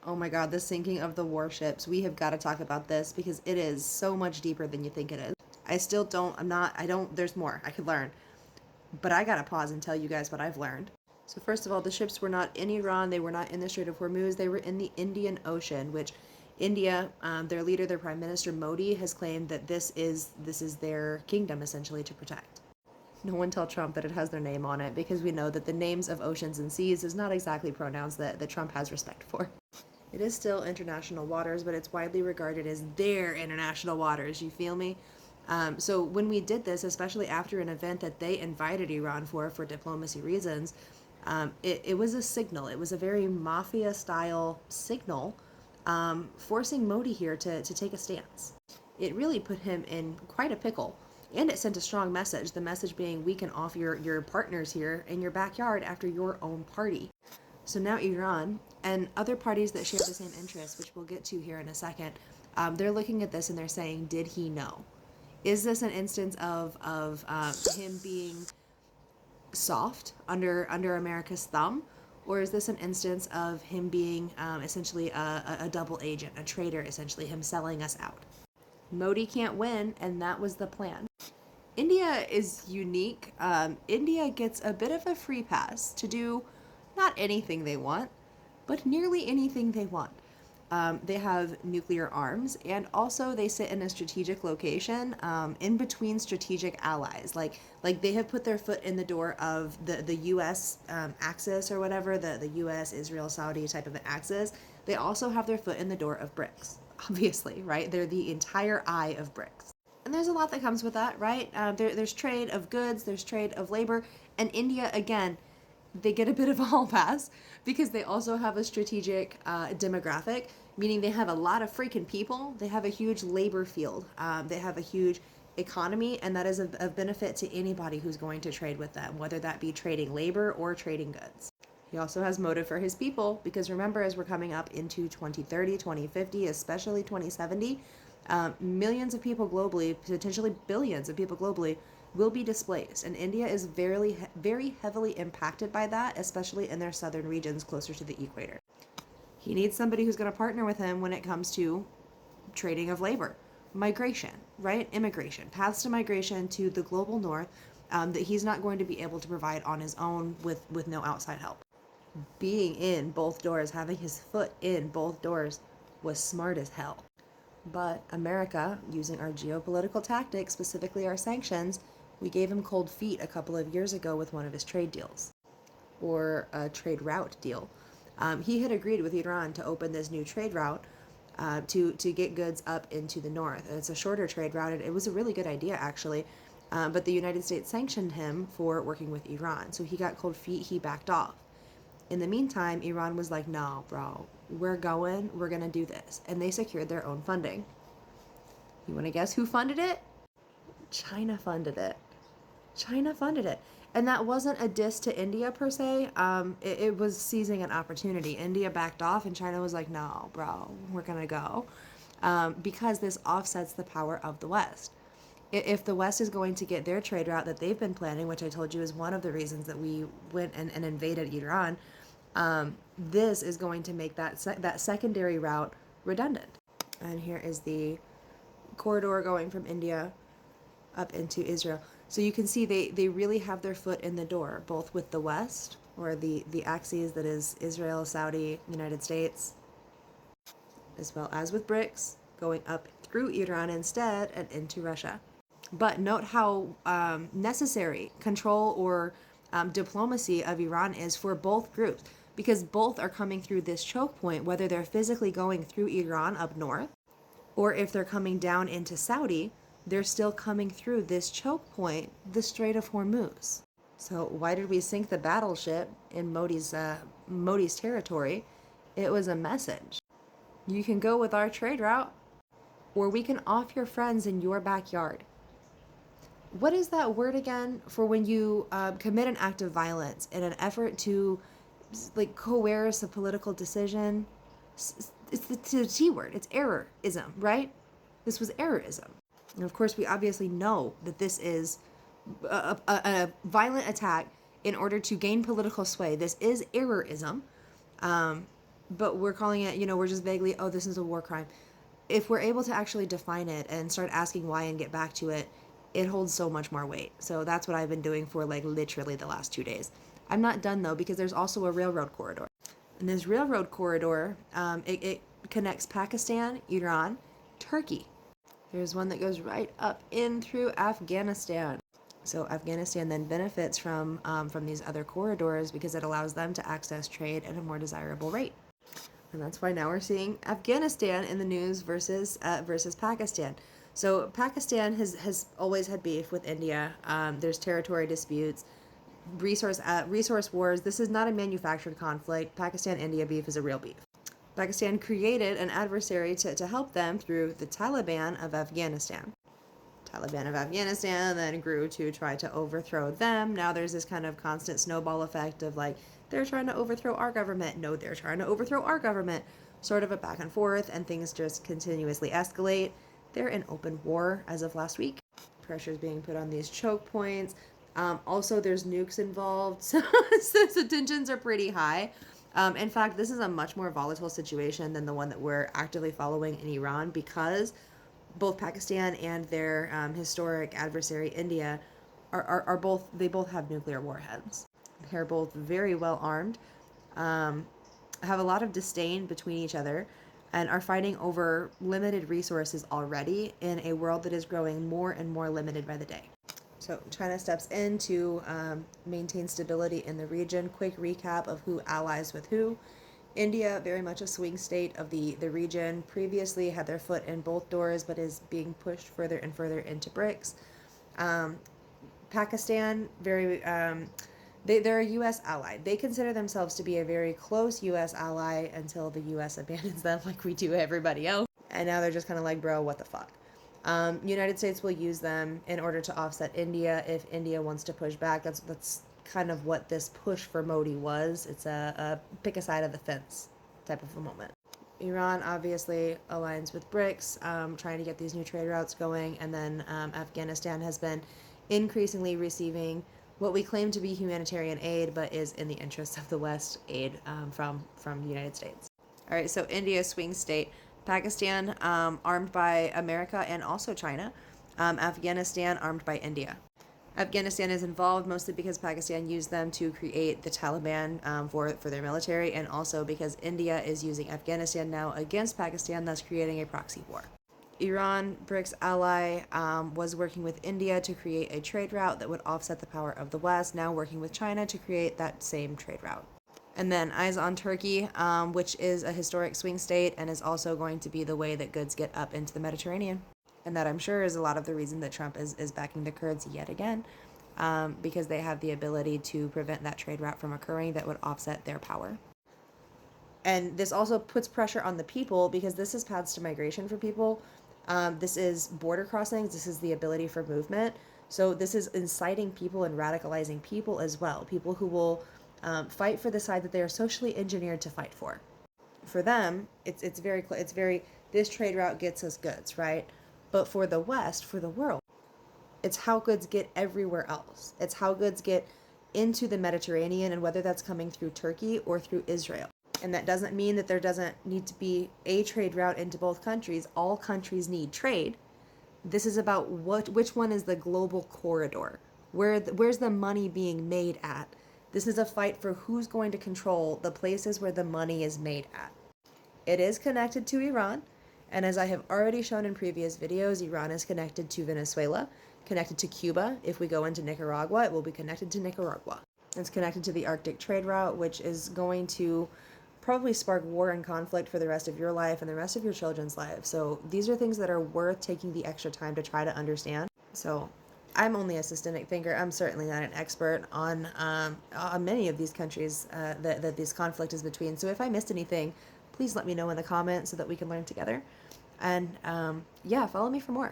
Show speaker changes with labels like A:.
A: Oh my God, the sinking of the warships. We have got to talk about this because it is so much deeper than you think it is. I still don't, I'm not, I don't, there's more I could learn. But I gotta pause and tell you guys what I've learned. So first of all, the ships were not in Iran. They were not in the Strait of Hormuz. They were in the Indian Ocean, which India, their leader, their prime minister Modi, has claimed that this is their kingdom essentially to protect. No one tell Trump that it has their name on it because we know that the names of oceans and seas is not exactly pronouns that Trump has respect for. It is still international waters, but it's widely regarded as their international waters. You feel me? So when we did this, especially after an event that they invited Iran for diplomacy reasons, it was a signal. It was a very mafia-style signal, forcing Modi here to take a stance. It really put him in quite a pickle. And it sent a strong message, the message being we can off your partners here in your backyard after your own party. So now Iran and other parties that share the same interests, which we'll get to here in a second, they're looking at this and they're saying, did he know? Is this an instance of him being soft under America's thumb? Or is this an instance of him being essentially a double agent, a traitor, essentially him selling us out? Modi can't win, and that was the plan. India is unique. India gets a bit of a free pass to do not anything they want, but nearly anything they want. They have nuclear arms, and also they sit in a strategic location in between strategic allies. Like they have put their foot in the door of the U.S. Axis or whatever, the U.S., Israel, Saudi type of an axis. They also have their foot in the door of BRICS, obviously, right? They're the entire eye of BRICS. And there's a lot that comes with that, right? There's trade of goods, there's trade of labor, and India, again, they get a bit of a hall pass because they also have a strategic demographic, meaning they have a lot of freaking people. They have a huge labor field. They have a huge economy, and that is of benefit to anybody who's going to trade with them, whether that be trading labor or trading goods. He also has motive for his people because remember, as we're coming up into 2030, 2050, especially 2070, millions of people globally, potentially billions of people globally, will be displaced. And India is very, very heavily impacted by that, especially in their southern regions closer to the equator. He needs somebody who's going to partner with him when it comes to trading of labor, migration, right? Immigration, paths to migration to the global north that he's not going to be able to provide on his own with no outside help. Being in both doors, having his foot in both doors was smart as hell. But America, using our geopolitical tactics, specifically our sanctions, we gave him cold feet a couple of years ago with one of his trade deals, or a trade route deal. He had agreed with Iran to open this new trade route to get goods up into the north. It's a shorter trade route. It was a really good idea, actually. But the United States sanctioned him for working with Iran. So he got cold feet. He backed off. In the meantime, Iran was like, no, bro, we're going to do this. And they secured their own funding. You want to guess who funded it? China funded it. China funded it. And that wasn't a diss to India per se. It was seizing an opportunity. India backed off and China was like, no, bro, we're going to go. Because this offsets the power of the West. If the West is going to get their trade route that they've been planning, which I told you is one of the reasons that we went and invaded Iran, this is going to make that secondary route redundant. And here is the corridor going from India up into Israel. So you can see they really have their foot in the door, both with the West, or the axes that is Israel, Saudi, United States, as well as with BRICS, going up through Iran instead and into Russia. But note how necessary control or diplomacy of Iran is for both groups, because both are coming through this choke point, whether they're physically going through Iran up north, or if they're coming down into Saudi, they're still coming through this choke point, the Strait of Hormuz. So why did we sink the battleship in Modi's territory? It was a message. You can go with our trade route, or we can off your friends in your backyard. What is that word again for when you commit an act of violence in an effort to coerce a political decision? It's the T word. It's errorism, right? This was errorism. And of course, we obviously know that this is a violent attack in order to gain political sway. This is errorism. but we're calling it, we're just vaguely, oh, this is a war crime. If we're able to actually define it and start asking why and get back to it, it holds so much more weight. So that's what I've been doing for like literally the last 2 days. I'm not done though, because there's also a railroad corridor. And this railroad corridor, it connects Pakistan, Iran, Turkey. There's one that goes right up in through Afghanistan. So Afghanistan then benefits from these other corridors because it allows them to access trade at a more desirable rate. And that's why now we're seeing Afghanistan in the news versus Pakistan. So Pakistan has always had beef with India. There's territory disputes, resource wars. This is not a manufactured conflict. Pakistan-India beef is a real beef. Pakistan created an adversary to help them through the Taliban of Afghanistan. Taliban of Afghanistan then grew to try to overthrow them. Now there's this kind of constant snowball effect of like, they're trying to overthrow our government. No, they're trying to overthrow our government. Sort of a back and forth, and things just continuously escalate. They're in open war as of last week. Pressure is being put on these choke points. Also, there's nukes involved, so tensions are pretty high. In fact, this is a much more volatile situation than the one that we're actively following in Iran, because both Pakistan and their historic adversary India are both have nuclear warheads. They're both very well armed, have a lot of disdain between each other, and are fighting over limited resources already in a world that is growing more and more limited by the day. So China steps in to maintain stability in the region. Quick recap of who allies with who. India, very much a swing state of the region, previously had their foot in both doors, but is being pushed further and further into BRICS. Pakistan, they're a U.S. ally. They consider themselves to be a very close U.S. ally until the U.S. abandons them like we do everybody else. And now they're just kind of like, bro, what the fuck? United States will use them in order to offset India if India wants to push back. That's kind of what this push for Modi was. It's a pick a side of the fence type of a moment. Iran obviously aligns with BRICS, trying to get these new trade routes going, and then Afghanistan has been increasingly receiving what we claim to be humanitarian aid, but is in the interest of the West aid from the United States. All right, so India swing state. Pakistan armed by America and also China. Afghanistan armed by India. Afghanistan is involved mostly because Pakistan used them to create the Taliban for their military, and also because India is using Afghanistan now against Pakistan, thus creating a proxy war. Iran, BRICS ally, was working with India to create a trade route that would offset the power of the West, now working with China to create that same trade route. And then eyes on Turkey, which is a historic swing state and is also going to be the way that goods get up into the Mediterranean. And that, I'm sure, is a lot of the reason that Trump is backing the Kurds yet again, because they have the ability to prevent that trade route from occurring that would offset their power. And this also puts pressure on the people, because this is paths to migration for people. This is border crossings. This is the ability for movement. So this is inciting people and radicalizing people as well. People who will fight for the side that they are socially engineered to fight for. For them, it's very this trade route gets us goods, right? But for the West, for the world, it's how goods get everywhere else. It's how goods get into the Mediterranean, and whether that's coming through Turkey or through Israel. And that doesn't mean that there doesn't need to be a trade route into both countries. All countries need trade. This is about which one is the global corridor. Where's the money being made at? This is a fight for who's going to control the places where the money is made at. It is connected to Iran, and as I have already shown in previous videos, Iran is connected to Venezuela, connected to Cuba. If we go into Nicaragua, it will be connected to Nicaragua. It's connected to the Arctic trade route, which is going to probably spark war and conflict for the rest of your life and the rest of your children's lives. So these are things that are worth taking the extra time to try to understand. So I'm only a systemic thinker. I'm certainly not an expert on many of these countries that this conflict is between. So if I missed anything, please let me know in the comments so that we can learn together. And yeah, follow me for more.